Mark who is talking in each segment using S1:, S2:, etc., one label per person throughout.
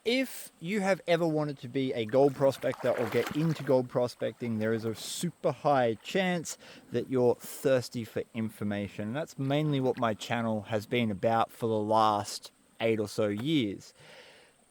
S1: If you have ever wanted to be a gold prospector or get into gold prospecting, there is a super high chance that you're thirsty for information. And that's mainly what my channel has been about for the last 8 or so years.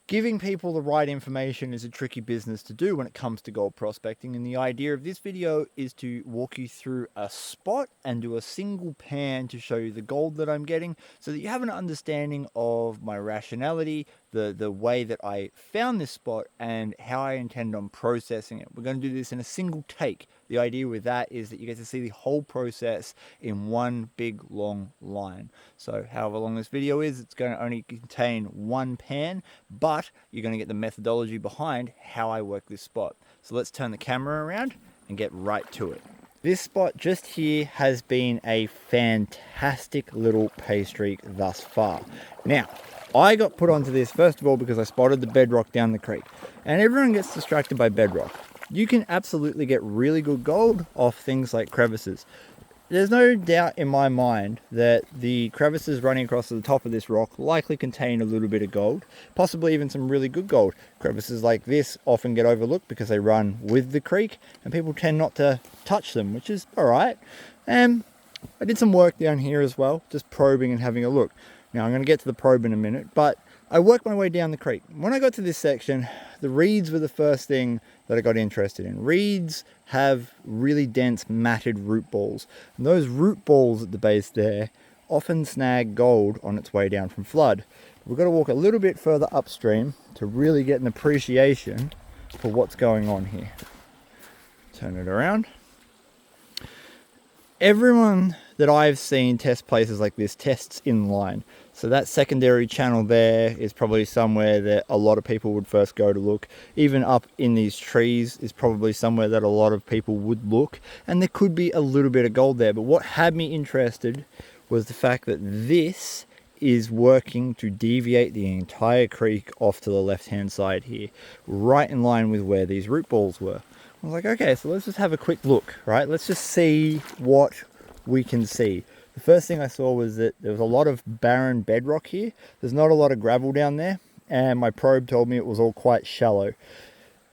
S1: Giving people the right information is a tricky business to do when it comes to gold prospecting, and the idea of this video is to walk you through a spot and do a single pan to show you the gold that I'm getting so that you have an understanding of my rationality, the way that I found this spot, and how I intend on processing it. We're going to do this in a single take. The idea with that is that you get to see the whole process in one big long line. So however long this video is, it's going to only contain one pan, but you're going to get the methodology behind how I work this spot. So let's turn the camera around and get right to it. This spot just here has been a fantastic little pay streak thus far. Now, I got put onto this first of all because I spotted the bedrock down the creek, and everyone gets distracted by bedrock. You can absolutely get really good gold off things like crevices. There's no doubt in my mind that the crevices running across the top of this rock likely contain a little bit of gold, possibly even some really good gold. Crevices like this often get overlooked because they run with the creek and people tend not to touch them, which is alright. And I did some work down here as well, just probing and having a look. Now I'm going to get to the probe in a minute, but I worked my way down the creek. When I got to this section, the reeds were the first thing that I got interested in. Reeds have really dense matted root balls, and those root balls at the base there often snag gold on its way down from flood. We've got to walk a little bit further upstream to really get an appreciation for what's going on here. Turn it around. Everyone that I've seen test places like this tests in line. So that secondary channel there is probably somewhere that a lot of people would first go to look. Even up in these trees is probably somewhere that a lot of people would look. And there could be a little bit of gold there. But what had me interested was the fact that this is working to deviate the entire creek off to the left-hand side here, right in line with where these root balls were. I was like, okay, so let's just have a quick look, right? Let's just see what we can see. The first thing I saw was that there was a lot of barren bedrock here. There's not a lot of gravel down there, and my probe told me it was all quite shallow.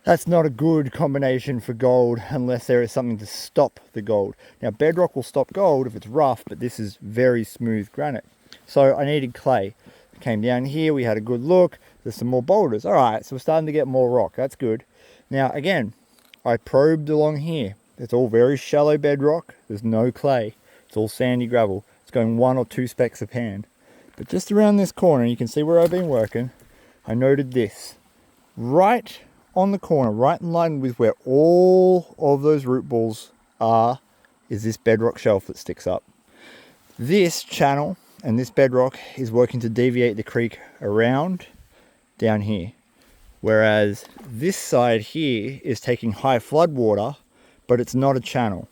S1: That's not a good combination for gold unless there is something to stop the gold. Now, bedrock will stop gold if it's rough, but this is very smooth granite. So I needed clay. I came down here, we had a good look. There's some more boulders. All right, so we're starting to get more rock. That's good. Now, again, I probed along here. It's all very shallow bedrock. There's no clay. It's all sandy gravel. It's going 1 or 2 specks a pan. But just around this corner, you can see where I've been working, I noted this. Right on the corner, right in line with where all of those root balls are, is this bedrock shelf that sticks up. This channel and this bedrock is working to deviate the creek around down here. Whereas this side here is taking high flood water, but it's not a channel.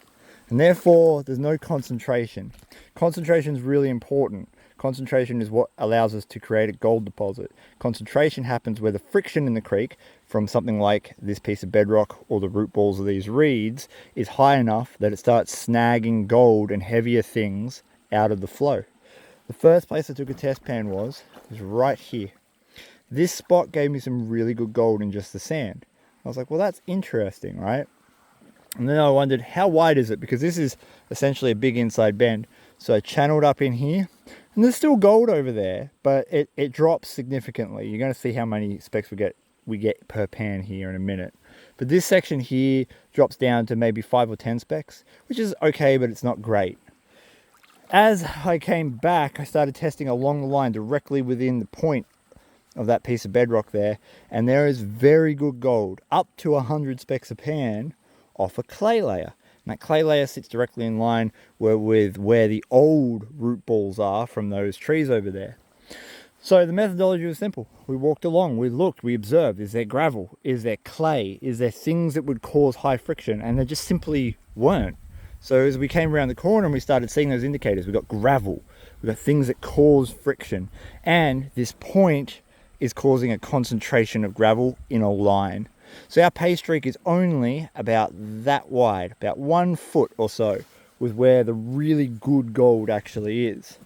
S1: And therefore, there's no concentration. Concentration is really important. Concentration is what allows us to create a gold deposit. Concentration happens where the friction in the creek from something like this piece of bedrock or the root balls of these reeds is high enough that it starts snagging gold and heavier things out of the flow. The first place I took a test pan was right here. This spot gave me some really good gold in just the sand. I was like, well, that's interesting, right? And then I wondered, how wide is it? Because this is essentially a big inside bend. So I channeled up in here, and there's still gold over there, but it drops significantly. You're going to see how many specks we get per pan here in a minute. But this section here drops down to maybe 5 or 10 specks, which is okay, but it's not great. As I came back, I started testing along the line directly within the point of that piece of bedrock there, and there is very good gold, up to 100 specks a pan, off a clay layer. And that clay layer sits directly in line with where the old root balls are from those trees over there. So the methodology was simple. We walked along, we looked, we observed. Is there gravel? Is there clay? Is there things that would cause high friction? And there just simply weren't. So as we came around the corner and we started seeing those indicators, we got gravel, we got things that cause friction. And this point is causing a concentration of gravel in a line. So our pay streak is only about that wide, about 1 foot or so, with where the really good gold actually is.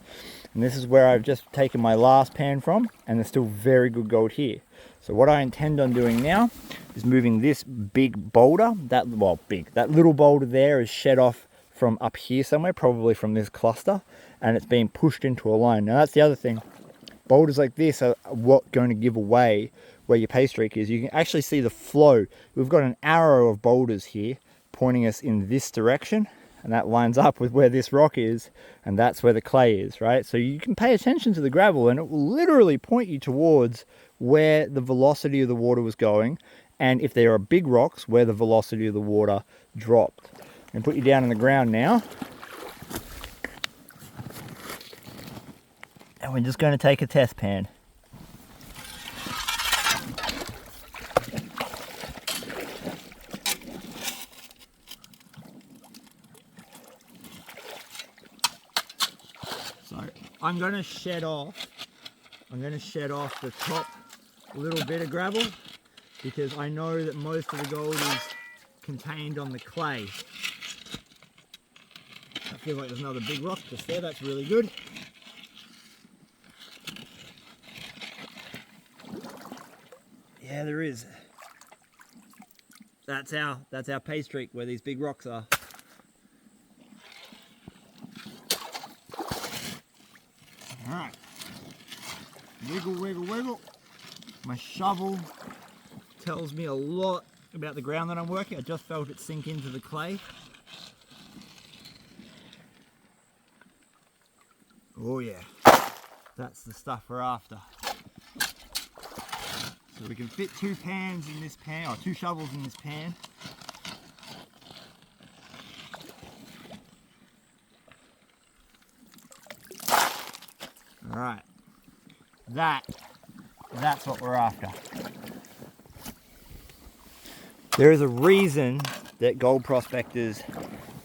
S1: And this is where I've just taken my last pan from, and there's still very good gold here. So what I intend on doing now is moving this big boulder, that little boulder there is shed off from up here somewhere, probably from this cluster, and it's being pushed into a line. Now that's the other thing. Boulders like this are what going to give away where your pay streak is. You can actually see the flow. We've got an arrow of boulders here pointing us in this direction, and that lines up with where this rock is, and that's where the clay is, right? So you can pay attention to the gravel, and it will literally point you towards where the velocity of the water was going, and if there are big rocks, where the velocity of the water dropped. And put you down on the ground now, and we're just going to take a test pan. So I'm going to shed off the top little bit of gravel, because I know that most of the gold is contained on the clay. I feel like there's another big rock just there. That's really good. Yeah, there is. That's our pay streak where these big rocks are. All right. Wiggle, wiggle, wiggle. My shovel tells me a lot about the ground that I'm working. I just felt it sink into the clay. Oh yeah, that's the stuff we're after. So we can fit 2 pans in this pan, or 2 shovels in this pan. All right, that's what we're after. There is a reason that gold prospectors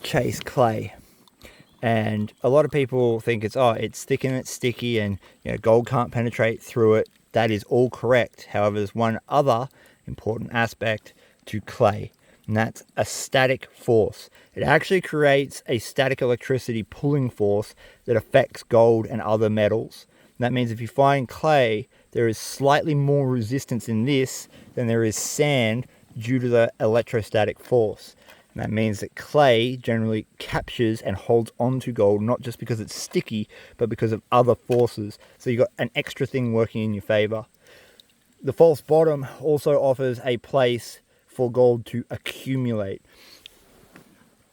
S1: chase clay. And a lot of people think it's thick and it's sticky, and gold can't penetrate through it. That is all correct. However, there's one other important aspect to clay, and that's a static force. It actually creates a static electricity pulling force that affects gold and other metals. And that means if you find clay, there is slightly more resistance in this than there is sand due to the electrostatic force. And that means that clay generally captures and holds onto gold, not just because it's sticky, but because of other forces. So you've got an extra thing working in your favor. The false bottom also offers a place for gold to accumulate.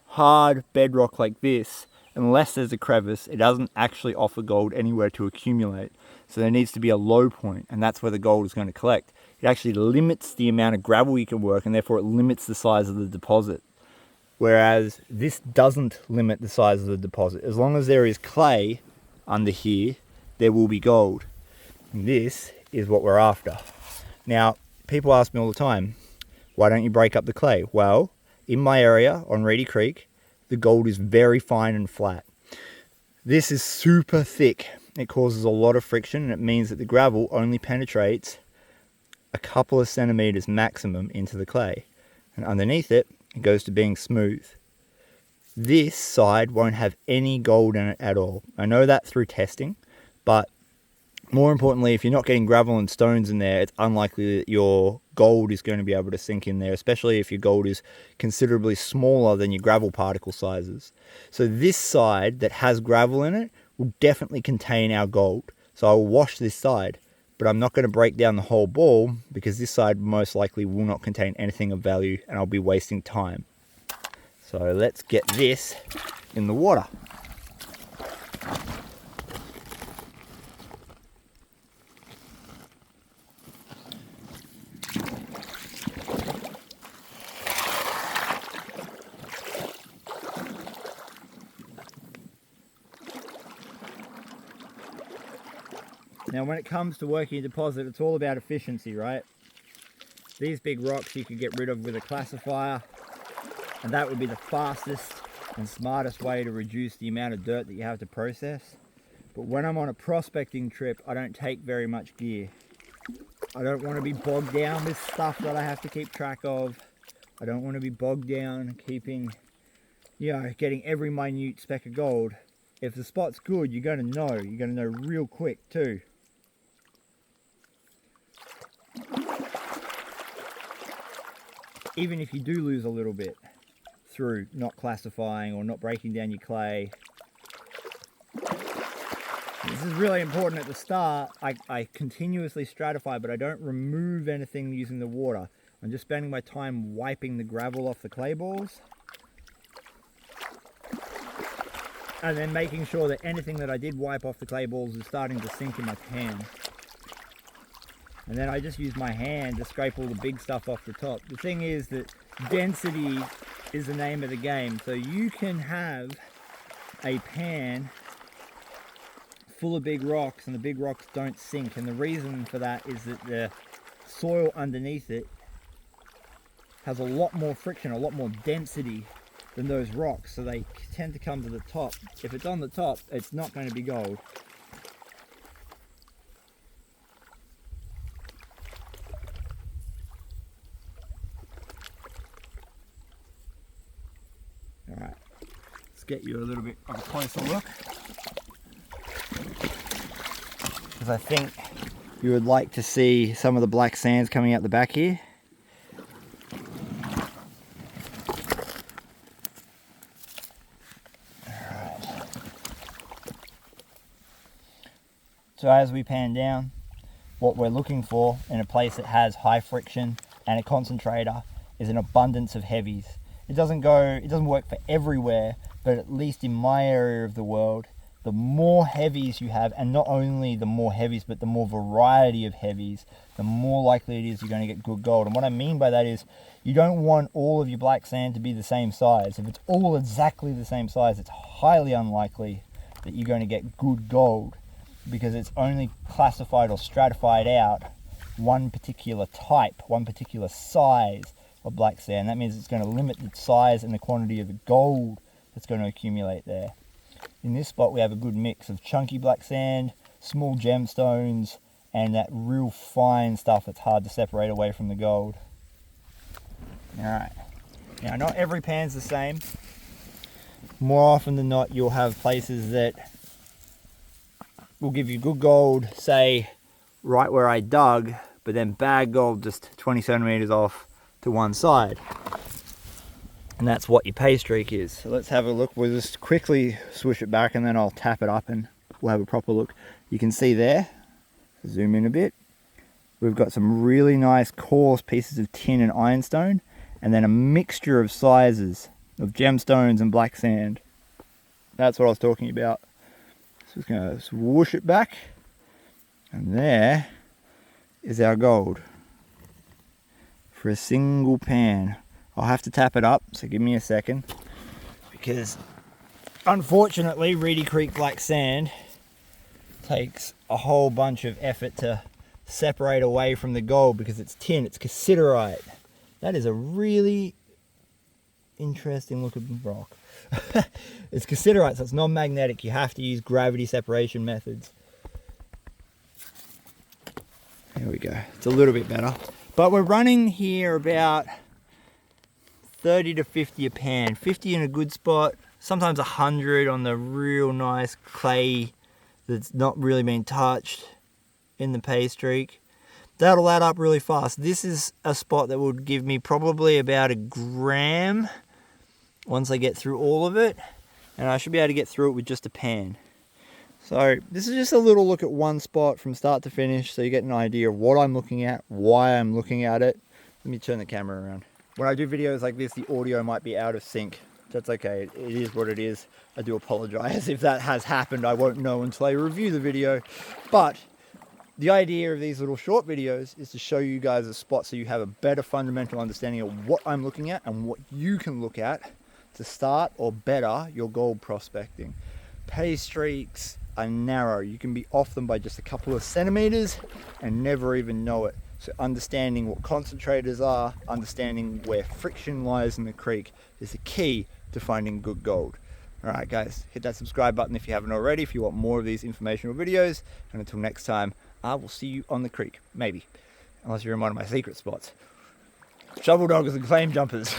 S1: Hard bedrock like this, unless there's a crevice, it doesn't actually offer gold anywhere to accumulate. So there needs to be a low point, and that's where the gold is going to collect. It actually limits the amount of gravel you can work, and therefore it limits the size of the deposit. Whereas this doesn't limit the size of the deposit. As long as there is clay under here, there will be gold. And this is what we're after. Now, people ask me all the time, why don't you break up the clay? Well, in my area on Reedy Creek, the gold is very fine and flat. This is super thick. It causes a lot of friction, and it means that the gravel only penetrates a couple of centimeters maximum into the clay. And underneath it, it goes to being smooth. This side won't have any gold in it at all. I know that through testing, but more importantly, if you're not getting gravel and stones in there, it's unlikely that your gold is going to be able to sink in there, especially if your gold is considerably smaller than your gravel particle sizes. So this side that has gravel in it will definitely contain our gold. So I will wash this side, but I'm not going to break down the whole ball, because this side most likely will not contain anything of value, and I'll be wasting time. So let's get this in the water. Now when it comes to working a deposit, it's all about efficiency, right? These big rocks you could get rid of with a classifier, and that would be the fastest and smartest way to reduce the amount of dirt that you have to process. But when I'm on a prospecting trip, I don't take very much gear. I don't want to be bogged down with stuff that I have to keep track of. I don't want to be bogged down keeping, getting every minute speck of gold. if the spot's good, you're going to know. You're going to know real quick too. Even if you do lose a little bit through not classifying or not breaking down your clay. This is really important at the start. I continuously stratify, but I don't remove anything using the water. I'm just spending my time wiping the gravel off the clay balls. And then making sure that anything that I did wipe off the clay balls is starting to sink in my pan. And then I just use my hand to scrape all the big stuff off the top. The thing is that density is the name of the game. So you can have a pan full of big rocks and the big rocks don't sink. And the reason for that is that the soil underneath it has a lot more friction, a lot more density than those rocks. So they tend to come to the top. If it's on the top, it's not going to be gold. Alright, let's get you a little bit of a closer look, because I think you would like to see some of the black sands coming out the back here. Alright. So as we pan down, what we're looking for in a place that has high friction and a concentrator is an abundance of heavies. It doesn't work for everywhere, but at least in my area of the world, the more heavies you have, and not only the more heavies, but the more variety of heavies, the more likely it is you're going to get good gold. And what I mean by that is, you don't want all of your black sand to be the same size. If it's all exactly the same size, it's highly unlikely that you're going to get good gold, because it's only classified or stratified out one particular type, one particular size of black sand. That means it's going to limit the size and the quantity of the gold that's going to accumulate there. In this spot we have a good mix of chunky black sand, small gemstones, and that real fine stuff that's hard to separate away from the gold. Alright, now not every pan's the same. More often than not you'll have places that will give you good gold, say right where I dug, but then bad gold just 20 centimeters off to one side, and that's what your pay streak is. So let's have a look. We'll just quickly swoosh it back and then I'll tap it up and we'll have a proper look. You can see there, zoom in a bit, we've got some really nice coarse pieces of tin and ironstone, and then a mixture of sizes of gemstones and black sand. That's what I was talking about. So just going to swoosh it back, and there is our gold for a single pan. I'll have to tap it up, so give me a second, because unfortunately Reedy Creek black sand takes a whole bunch of effort to separate away from the gold because it's tin, it's cassiterite. That is a really interesting looking rock. It's cassiterite, so it's non-magnetic. You have to use gravity separation methods. There we go, it's a little bit better. But we're running here about 30 to 50 a pan. 50 in a good spot, sometimes 100 on the real nice clay that's not really been touched in the pay streak. That'll add up really fast. This is a spot that would give me probably about a gram once I get through all of it, and I should be able to get through it with just a pan. So this is just a little look at one spot from start to finish, so you get an idea of what I'm looking at, why I'm looking at it. Let me turn the camera around. When I do videos like this, the audio might be out of sync. That's okay, it is what it is. I do apologize if that has happened. I won't know until I review the video. But the idea of these little short videos is to show you guys a spot so you have a better fundamental understanding of what I'm looking at and what you can look at to start or better your gold prospecting. Pay streaks are narrow. You can be off them by just a couple of centimeters and never even know it. So understanding what concentrators are, understanding where friction lies in the creek is the key to finding good gold. Alright guys, hit that subscribe button if you haven't already, if you want more of these informational videos. And until next time, I will see you on the creek. Maybe. Unless you're in one of my secret spots. Shovel doggers and claim jumpers.